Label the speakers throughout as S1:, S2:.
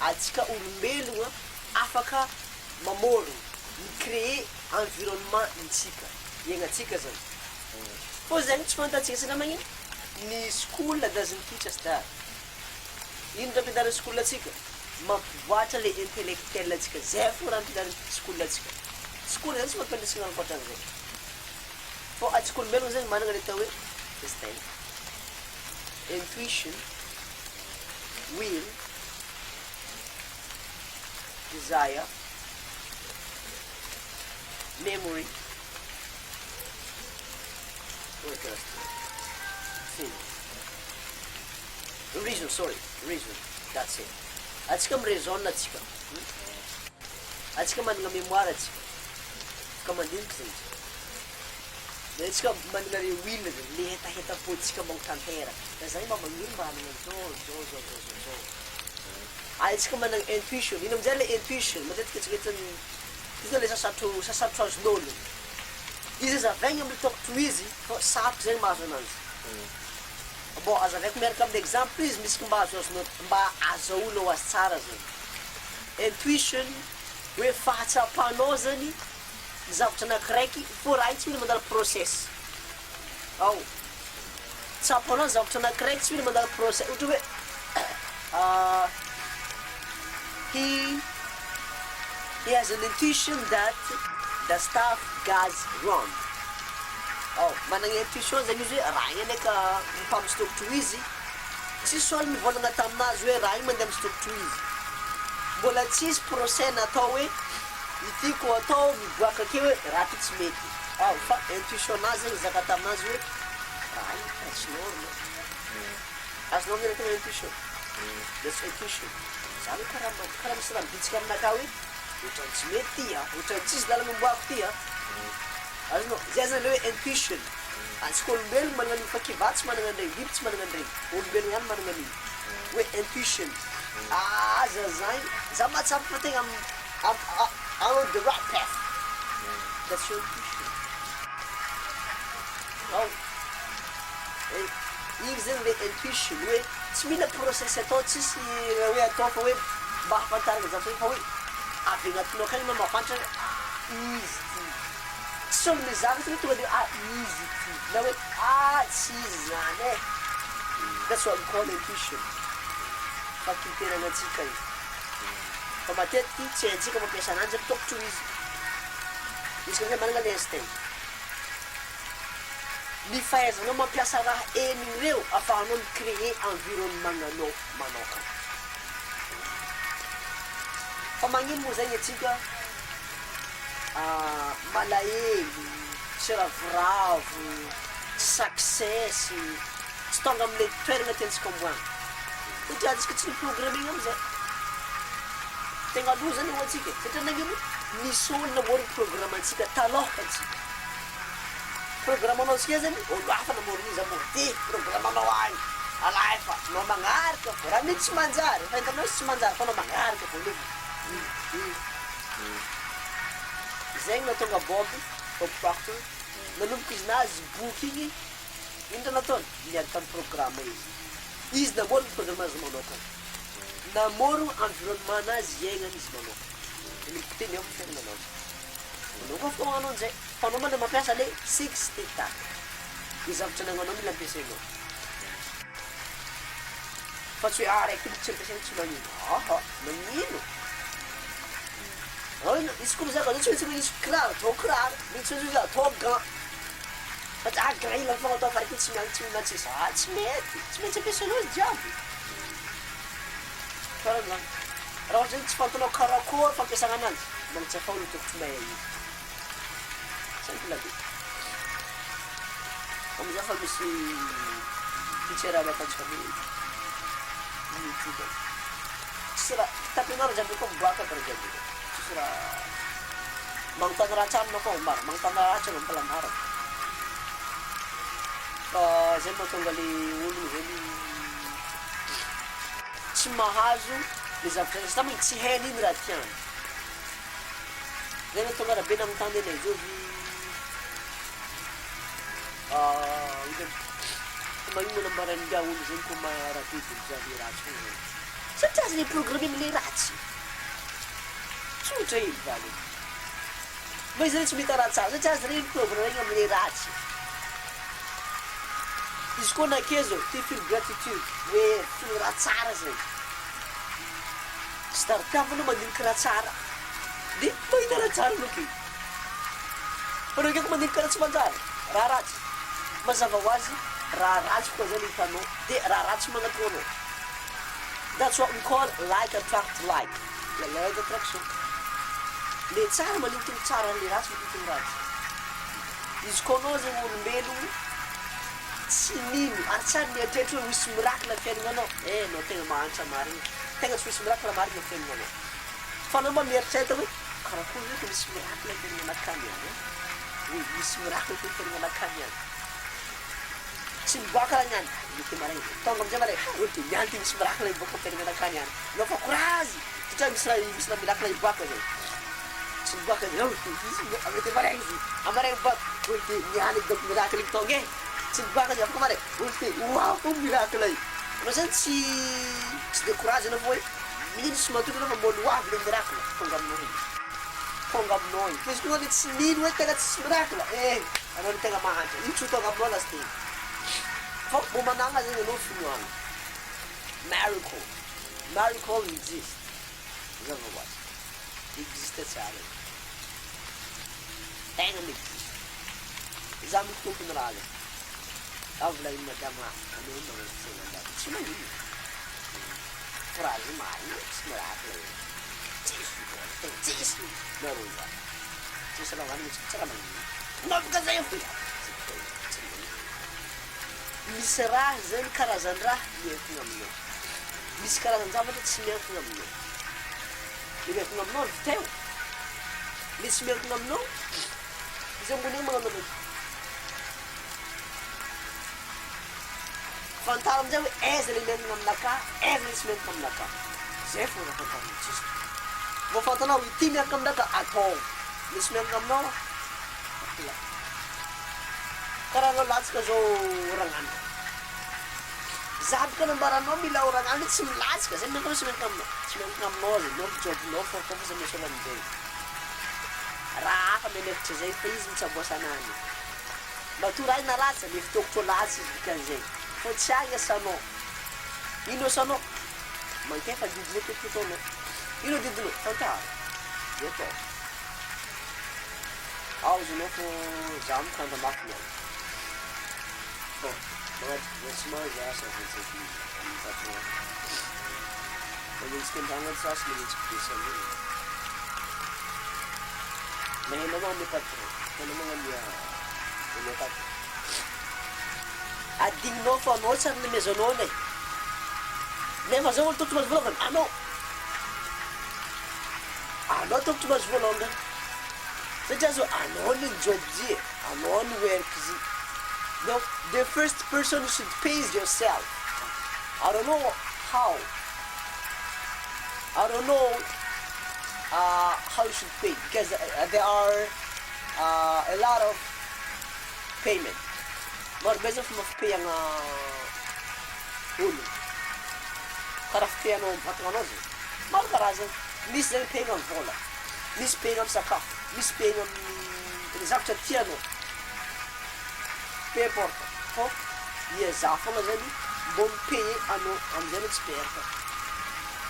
S1: atsika olombelogna afaka mamorona micréer environnement ntsika iaignatsika zany fô zegny tsy fantatsika sina magnino ny school doesn't teach us that ino raha ampianariny school atsika mampivoatra le intellectuel atsika zay fo raha ampianariny school atsika school zany tsy mampiandrasana ankoatran'izay fô atsika olombelogna zegny managna le atao hoe destin intuition will desire memory reason, reason, that's it. Atsika mi-raisonne atsika. Atsika managna mémoire atsika. Ka mandiniky zegny. Le atsika managna le will le hetaheta-potsika magnatanteraka. Da zay mba magnino mba hanagna zao. Atsika managna intuition. Ino amizay le intuition? Matetika atsika ito le sasatro azon'olo. Izy azavaigny amin'ny tokotro izy, fô sarotra zegny mahazo ananjy. Bon, azavaiko miaraka amin'ny exemple izy misy mba azahoanao azy tsara zany. Intuition, hoe fahatsapanao zany zavatra anakiraiky, fô raha iny tsy mila mandala process. Ao, tsapanao zavatra anakiraiky tsy mila mandala process. Ohatra hoe, he has an intuition that the stuff goes wrong. Oh, managna intuition zany izy hoe raha iny aneka mipamitokotro izy, tsisy olo mivolagna taminazy hoe raha iny mandeha mitokotro izy. Mbola tsisy procès natao hoe ity koa atao miboaka ake hoe raha ty tsy mety. Oh, fa intuition-nazy zany zaka taminazy hoe raha iny tsy norme. Azonao mena tegna intuition. That's intuition. Zany karaha misy raha mibitsika aminaka hoe ohatrany tsy mety ty ohatrany tsisy lalana miboako ty azonao zay zany le hoe intuition. Antsika olombelogno managna an'igny fa kiva tsy managna an'iregny, biby tsy managna an'iregny, olombelogno ihany managna an'igny hoe intuition. Za mahatsapa fa tegna I'm on the right path. That's your intuition. Oh, igny zegny le intuition hoe tsy mila process atao, tsisy hoe atao fa hoe mba hafantarana zavatra fa hoe avy agnatinao akagny na mahafantatra izy ty. Tsy olo mizaka ty tonga de izy ty na hoe tsy izy zany e. That's what we call intuition. Fakiterana atsika izy. Fa matetiky tsy haintsika mampiasa ananjy amin'ny tokotro izy. Izy kanizay managna le instinct. Ny fahaizanao mampiasa raha enigny reo afahanao micréer environnement-nanao manokana. Fa magnino moa zegny atsika malahelo, tsy ravoravo, success, tsy tonga amile toerana tiantsika omboagna. Satria atsika tsy niprogrammegna amizay. Tegna aloha zany ho atsika satria nagnino nisy olo namorona programme antsika taloha atsika. Programmanao antsika zany olo hafa namorona izy amorona ty programmanao agny alay fa nao magnaraka fô raha mety tsy manjary fa hitanao tsy manjary fa nao magnaraka fô levo zegny natonga Bob Proctor nanomboka izy nazy boky igny ino raha nataony niady tamin'ny programme izy namorona programme azy manokana namorona environnement nazy iaignany izy manokana nilipoteny eo amin'ny fiaignananazy manoko afaka magnano an'izay fa anao mande mampiasa le six spectacle ny zavatra nagnanao mila ampiasainao fa tsy hoe raiky tsy ampiasaina tsy magnino magnino izy koa mizaka tsy maintsy manisy kiraro atao kiraro misy izy atao gant fa gant ila fogna atao fa raiky tsy maintsy tsy maintsy ampiasainao izy jiaby karaha zany raha ohatra zany tsy fantanao karakory fampiasana ananjy magnatsafa olo tokotry mahay izy simple be amizay fa misy teacher matantsika be YouTube tsisy raha tapenao jiaby koa miboaka par jiaby tsisy raha magnotany raha tramina koa mara magnotany raha tsy mampalamara fa zay mahatonga le olo zany tsy mahazo le zavatra sa tamigny tsy hainy iny raha tiany zay mahatonga raha be namintany anay zovy magnino nambaran'ga olo zany koa maharaha biby zany raha tsy satria azy le programme amile ratsy tsotra iny zany ma izy reny tsy mita raha tsara satria azy reny programme amile ratsy izy koa nake zao te filo gratitude hoe filo raha tsara zay sy daritiavanao mandiniky raha tsara de mahita raha tsara anao ke fa anao ndraiky mandiniky raha tsy manjary raha ratsy mazava ho azy raha ratsy koa zany hitanao de raha ratsy magnatao anao. That's what we call like attract like. La loi d'attraction. Le tsara manintona tsara le ratsy manintona ratsy. Izy koa anao zay olombelogno tsy nino ary tsara mieritreritra hoe misy miracle fiaignanao anao tegna mahantra marina tegna tsy misy miracle marina fiaignanao fa anao mba mieritreritra hoe karakory hoe misy miracle fiaignanakany any hoe misy miracle fiaignanakany any tsy miboaka raha niany mety maraina tonga amizay maraina ohatry niany ty misy miracle iboaka fiaignanakany any anao fa courage satria misy raha miracle iboaka zay tsy miboaka zay mety maraina izy amaraina boaka ohatry niany donc miracle iny tonga e tsy miboaka zay afaka maraina ohatry wow fo miracle io anao zany tsy décourage anao fa hoe mino sy matoky anao fa mbola hoavy le miracle tonga aminao iny tonga aminao iny fa izy koa le tsy nino hoe tegna tsisy miracle anao le tegna mahantra iny tsy ho tonga aminao lasteny fa momanagna zany anao finoana miracle exist zava ho azy existe tsara tegna existe za miko tompony raha zany avy la iny madama anao iny magnatitsena tsy magnino courage marina tsy miracle tsisy naro za tsisy raha vaniny tsy raha magnino navaka zay fo misy raha zany karazany raha miankina aminao misy karazany zavatra tsy miankina aminao le miankina aminao ny teo le tsy miankina aminao izy ambony iny magnano anao fantara amizay hoe aiza le miankina aminaka aiza le tsy miankina aminaka zay fo raha fantarina tsisy vo fantanao ity miankina aminaka atao le tsy miankina aminao karaha anao latsaka zao ragnano zabaka nambaranao mila oragnano tsy milatsaka zay miankina tsy miankina aminao tsy miankina aminao zay nao jobinao fa fa miasolo amizay raha hafa mianefitra zay fa izy mitsaboasanany matory azy na latsy le fitokotro latsy izy dikan'izay fa tsy agny asanao ino asanao mankefa didinao tototonao ino didinao tantara de atao ao izy anao fo za mikanda mafy Merci mais já só você aqui tá bom. Quando eles tentaram lançar as minhas expressões. Mas eu não me patrão. Eu não me minha patrão. A digno for noite na mesonone. Nem fazer um tudo mais volando. Ah não tudo mais volando. Você já so anon job dia, anon work dia. No, the first person you should pay is yourself. I don't know how. I don't know how you should pay because there are a lot of payment. More better from pay ang ulo. Karaf pay ano patanozo. Mal karazan. Miss then pay ang vola. Miss pay ang saka. Miss pay ang exact tiano. Pe porta, ho? Ia zafana zany mbô mipaye anao amizay anao tsy perte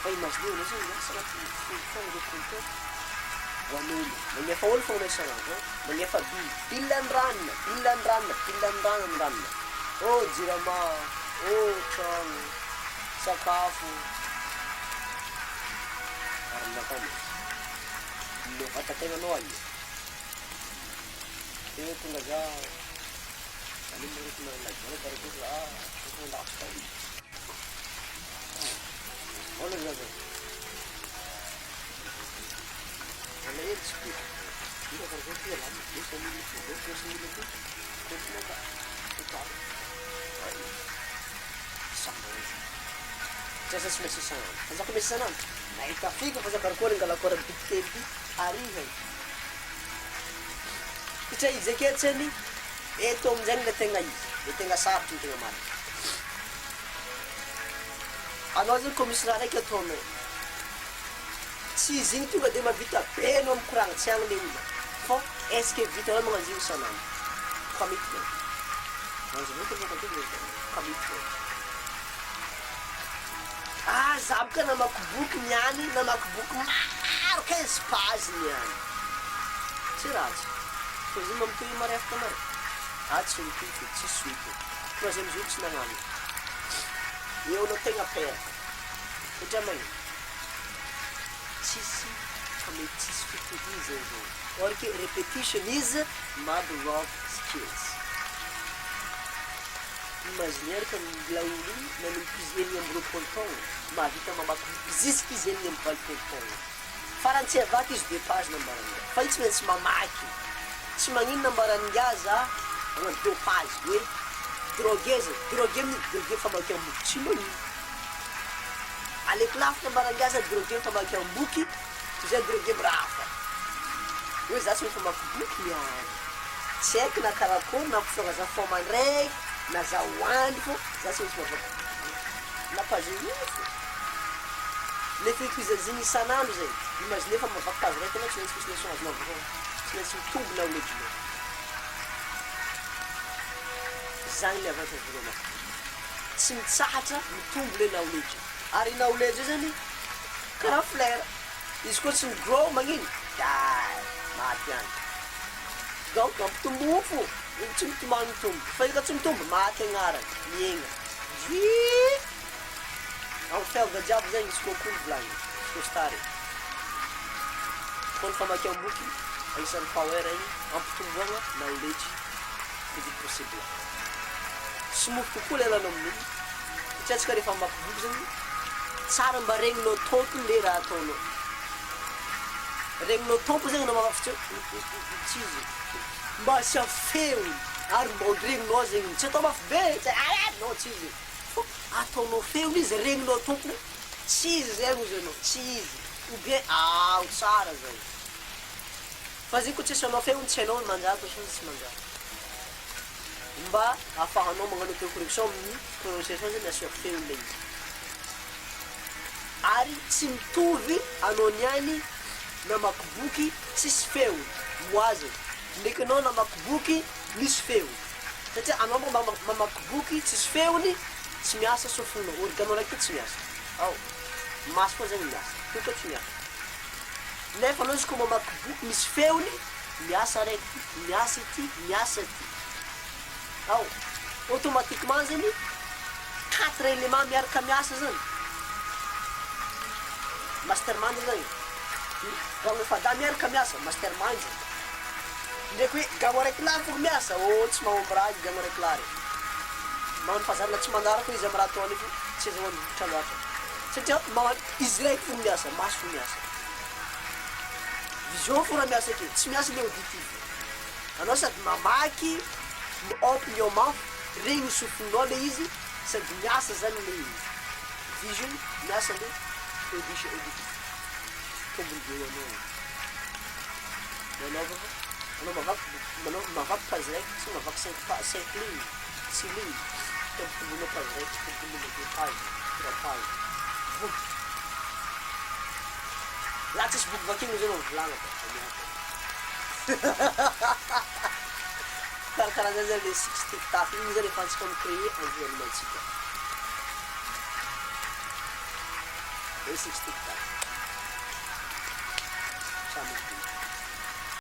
S1: fa imagine anao zany miasa agnaty fogna compteur ho an'olo magnefa olo fogna isan'andro magnefa bilan ranona ny ranona jirama trano sakafo ary nakany le vatategnanao io tegna tonga za Ini menurut lagi, kalau itu itu tak sekali. Oleh lagi. Oleh itu, kita kalau kita lagi, kita itu, kita tak, kita sama. Jadi semestinya sama. Pasal kemestian, naik trafik, pasal karkorin kalau korang pikir hari ini. Kita izeket sini. Eto amizay le tegna izy le tegna sarotry ny tegna marina anao zany koa misy raha raiky ataonao tsy izy igny tonga de mahavita be anao mikoragna tsy agny le olona fa est-ce que vitanao magnano zegny isan'andro commitment commitment za boka namaky boky niany namaky boky maro 15 page niany tsy ratsy fa izy mamitoy marefaka mare tsy mitoy fe tsisy mitoy troisième jour tsy nagnano eo anao tegna peraka satria magnino tsisy famety tsisy fitohizany zany or que repetition is mother of skills imagine araka la olo nanompo izy enigny amby roapolo taogno mahavita mamaky jusque izy enigny amby valopolo taogno farany tsy avaky izy 2 page nambaran'nga fa i tsy maintsy mamaky tsy magnino nambaran'nga za agnano 2 page hoe drogue zany drogue amin'ny drogue famaky amboky tsy magnino aleko lafy nambaran'nga za drogue famaky amboky za drogue mirafa hoe za tsy mifamaky boky miany tsy haiko na karakôry na mpifonga za fo mandray na za hoandry fo za tsy maintsy mavaky na page ino fo nefa ikozaziny isan'andro zay imagine fa mavaky page raiky anao tsy maintsy misy leçon azonao avao tsy maintsy mitombo knowledge-nao zany le avatra voalohany tsy mitsahatra mitombo le knowledge ary knowledge io zany karaha flera izy koa tsy migrow magnino maty any donc ampitombo mofo tsy mitomany mitombo fa izy ka tsy mitombo maty agnarany miegna amin'ny fiavaka jiaby zany izy koa koa volagny izy koa stary fony famaky amboky agnisan'ny power igny ampitomboagna knowledge le vite possible sy mofo kokoa le alanao amin'igny satria atsika rehefa mamaky boky zany tsara mba regninao tompony le raha ataonao regninao tompo zegny anao mamaky tsy izy mba asia feony ary mba regninao zegny tsy atao mafy be no tsy izy fo ataonao feony izy regninao tompony tsy izy zegny izy anao tsy izy ou bien tsara zany fa zegny koa tsy asanao feony tsy hainao manjary fa tsy manjary mba ahafahanao magnano correction amin'ny prononciation zany asia feony le izy ary tsy mitovy anao niany namaky boky tsisy feony moazany ndraiky anao namaky boky misy feony satria anao mamaky boky tsisy feony tsy miasa sofinao organao raiky tsy miasa maso koa zany miasa toka tsy miasa nefa anao izy koa mamaky boky misy feony miasa raiky miasa ity miasa ty automatiquement zany 4 éléments miaraka miasa zany mastermind zany gamo fada miaraka miasa mastermind zany ndraiky hoe gamo raiky lary foko miasa tsy mahomby raha izy gamo raiky lary magnano fazarana tsy mandara koa izy amy raha ataony fo tsy azahoany votra loatra satria magnano izy raiky fo miasa maso fo miasa vision fo raha miasa ake tsy miasa le auditif anao sady mamaky opinionement regny sofinao le izy sady miasa zany le vision miasa le audition auditif tombony be anao nanaova fa anao mavaky page raiky tsy mavaky 5 lignes 6 lignes tombonao page raiky tombonao 2 page 3 page boky laha tsisy boky vakiny zany volagna karakaraha zany zany le 6 tic-tac igny zany efa antsika micréer environnementsika le 6 tic-tac samy